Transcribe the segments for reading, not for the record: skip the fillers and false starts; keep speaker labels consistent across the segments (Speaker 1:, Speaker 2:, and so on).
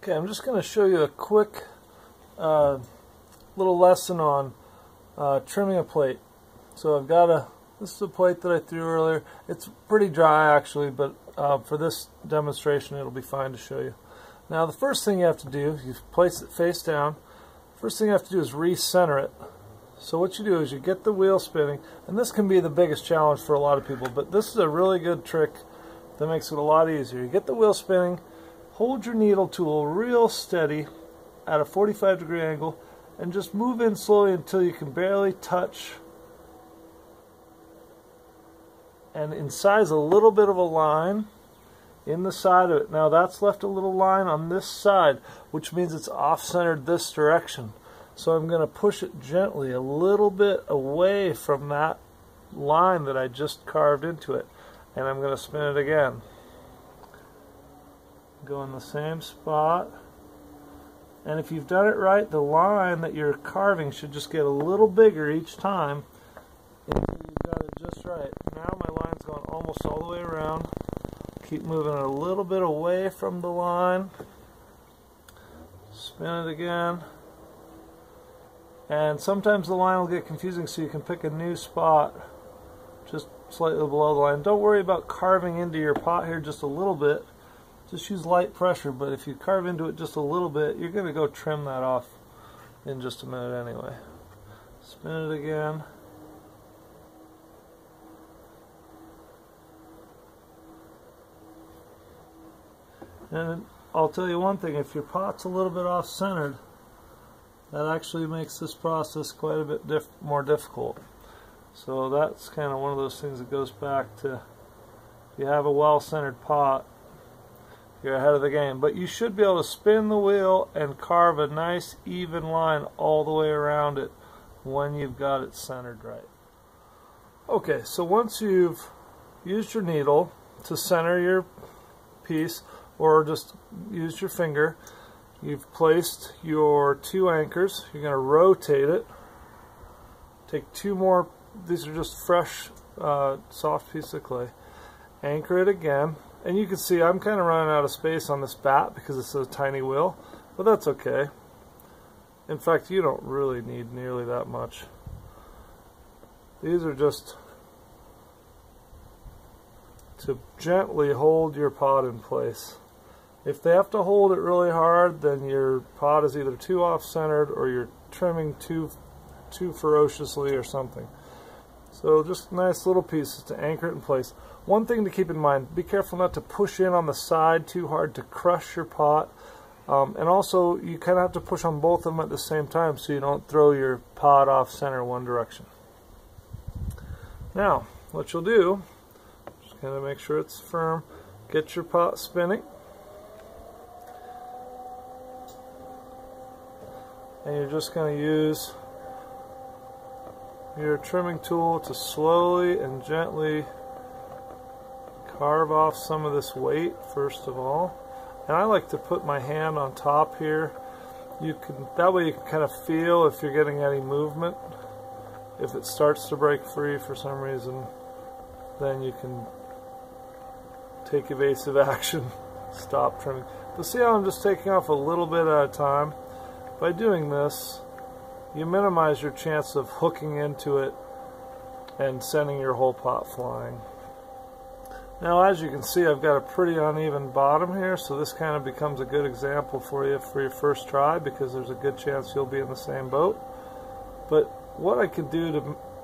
Speaker 1: Okay, I'm just going to show you a quick little lesson on trimming a plate. So I've got this is a plate that I threw earlier. It's pretty dry actually, but for this demonstration it'll be fine to show you. Now the first thing you have to do, you place it face down. First thing you have to do is recenter it. So what you do is you get the wheel spinning, and this can be the biggest challenge for a lot of people, but this is a really good trick that makes it a lot easier. You get the wheel spinning, hold your needle tool real steady at a 45-degree angle, and just move in slowly until you can barely touch and incise a little bit of a line in the side of it. Now that's left a little line on this side, which means it's off-centered this direction. So I'm going to push it gently a little bit away from that line that I just carved into it. And I'm going to spin it again. Go in the same spot. And if you've done it right, the line that you're carving should just get a little bigger each time until you've got it just right. Now my line's going almost all the way around. Keep moving it a little bit away from the line. Spin it again. And sometimes the line will get confusing, so you can pick a new spot just slightly below the line. Don't worry about carving into your pot here just a little bit. Just use light pressure, but if you carve into it just a little bit, you're going to go trim that off in just a minute anyway. Spin it again. And I'll tell you one thing, if your pot's a little bit off-centered, that actually makes this process quite a bit more difficult. So that's kind of one of those things that goes back to, if you have a well-centered pot, you're ahead of the game. But you should be able to spin the wheel and carve a nice even line all the way around it when you've got it centered right. Okay, so once you've used your needle to center your piece, or just use your finger, you've placed your two anchors. You're going to rotate it. Take two more, these are just fresh, soft pieces of clay. Anchor it again. And you can see I'm kind of running out of space on this bat because it's a tiny wheel, but that's okay. In fact, you don't really need nearly that much. These are just to gently hold your pot in place. If they have to hold it really hard, then your pot is either too off-centered or you're trimming too ferociously or something. So just nice little pieces to anchor it in place. One thing to keep in mind, be careful not to push in on the side too hard to crush your pot. And also, you kind of have to push on both of them at the same time so you don't throw your pot off-center one direction. Now, what you'll do, just kind of make sure it's firm, get your pot spinning. And you're just going to use your trimming tool to slowly and gently carve off some of this weight first of all. And I like to put my hand on top here. That way you can kind of feel if you're getting any movement. If it starts to break free for some reason, then you can take evasive action, stop trimming. But see how I'm just taking off a little bit at a time? By doing this, you minimize your chance of hooking into it and sending your whole pot flying. Now, as you can see, I've got a pretty uneven bottom here, so this kind of becomes a good example for you for your first try, because there's a good chance you'll be in the same boat. But what I can do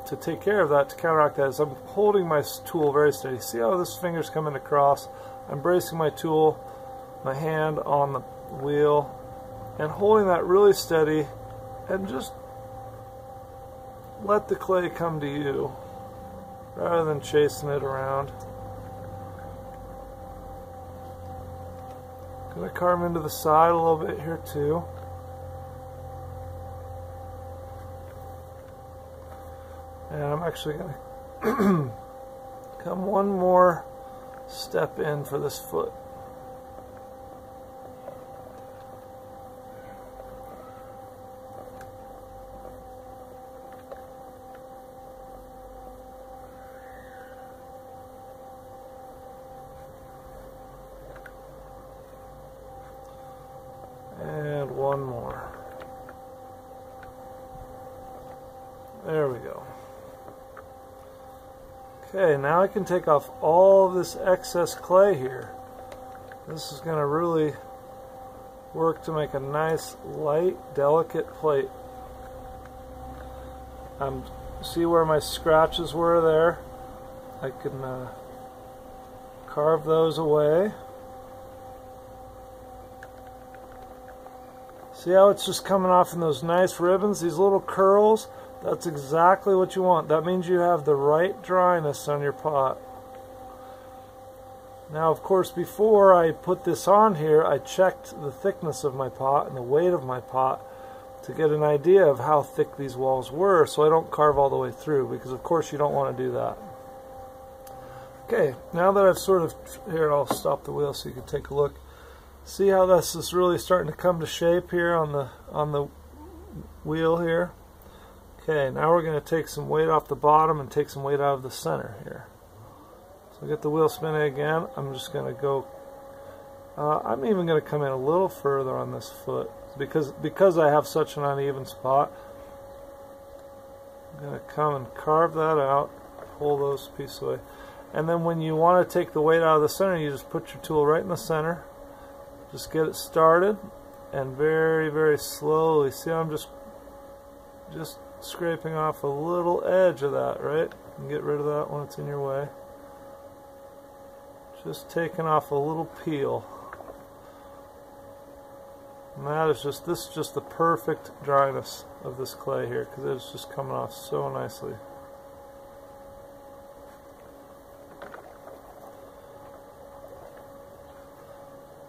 Speaker 1: to take care of that, to counteract that, is I'm holding my tool very steady. See how this finger's coming across? I'm bracing my tool, my hand on the wheel, and holding that really steady, and just let the clay come to you rather than chasing it around. Gonna carve into the side a little bit here too. And I'm actually gonna come one more step in for this foot. one more. There we go. Okay, now I can take off all of this excess clay here. This is going to really work to make a nice, light, delicate plate. See where my scratches were there? I can carve those away. See how it's just coming off in those nice ribbons, these little curls? That's exactly what you want. That means you have the right dryness on your pot. Now, of course, before I put this on here, I checked the thickness of my pot and the weight of my pot to get an idea of how thick these walls were, so I don't carve all the way through, because of course you don't want to do that. Okay, now that I've sort of, here, I'll stop the wheel so you can take a look. See how this is really starting to come to shape here on the wheel here? Okay, now we're going to take some weight off the bottom and take some weight out of the center here. So get the wheel spinning again. I'm just going to go, I'm even going to come in a little further on this foot because I have such an uneven spot. I'm going to come and carve that out, pull those pieces away. And then when you want to take the weight out of the center, you just put your tool right in the center. Just get it started and very, very slowly. See how I'm just scraping off a little edge of that, right? And get rid of that when it's in your way. Just taking off a little peel. And that is just, this is just the perfect dryness of this clay here, because it's just coming off so nicely.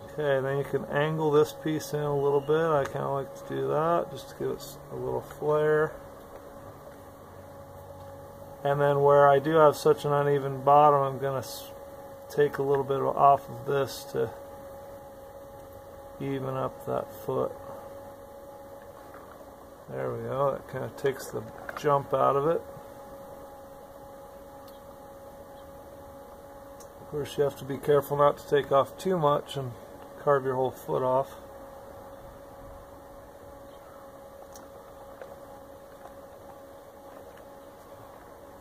Speaker 1: Okay, then you can angle this piece in a little bit. I kind of like to do that, just to give it a little flare. And then where I do have such an uneven bottom, I'm going to take a little bit off of this to even up that foot. There we go. That kind of takes the jump out of it. Of course, you have to be careful not to take off too much and carve your whole foot off.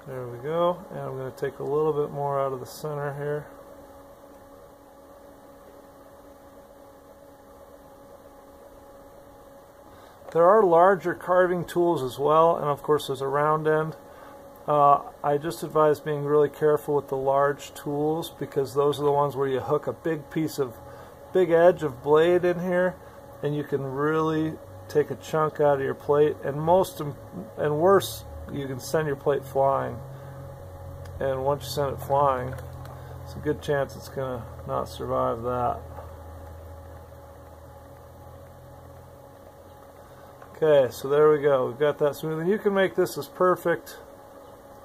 Speaker 1: There we go. And I'm going to take a little bit more out of the center here. There are larger carving tools as well, and of course there's a round end. I just advise being really careful with the large tools, because those are the ones where you hook a big edge of blade in here, and you can really take a chunk out of your plate, and worse, you can send your plate flying. And once you send it flying, it's a good chance it's going to not survive that. Okay, so there we go. We've got that smooth. And you can make this as perfect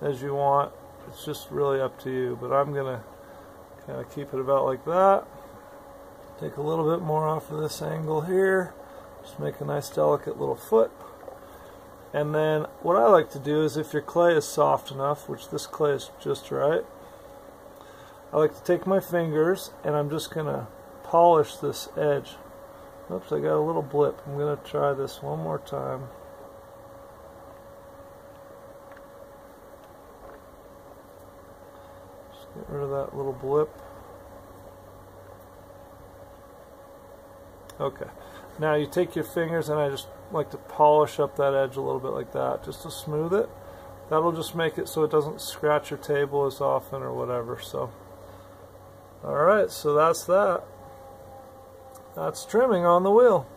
Speaker 1: as you want. It's just really up to you. But I'm going to kind of keep it about like that. Take a little bit more off of this angle here. Just make a nice delicate little foot. And then what I like to do is, if your clay is soft enough, which this clay is just right, I like to take my fingers and I'm just going to polish this edge. Oops, I got a little blip. I'm going to try this one more time. Just get rid of that little blip. Okay. Now you take your fingers, and I just like to polish up that edge a little bit like that, just to smooth it. That'll just make it so it doesn't scratch your table as often or whatever. So, alright, so that's that. That's trimming on the wheel.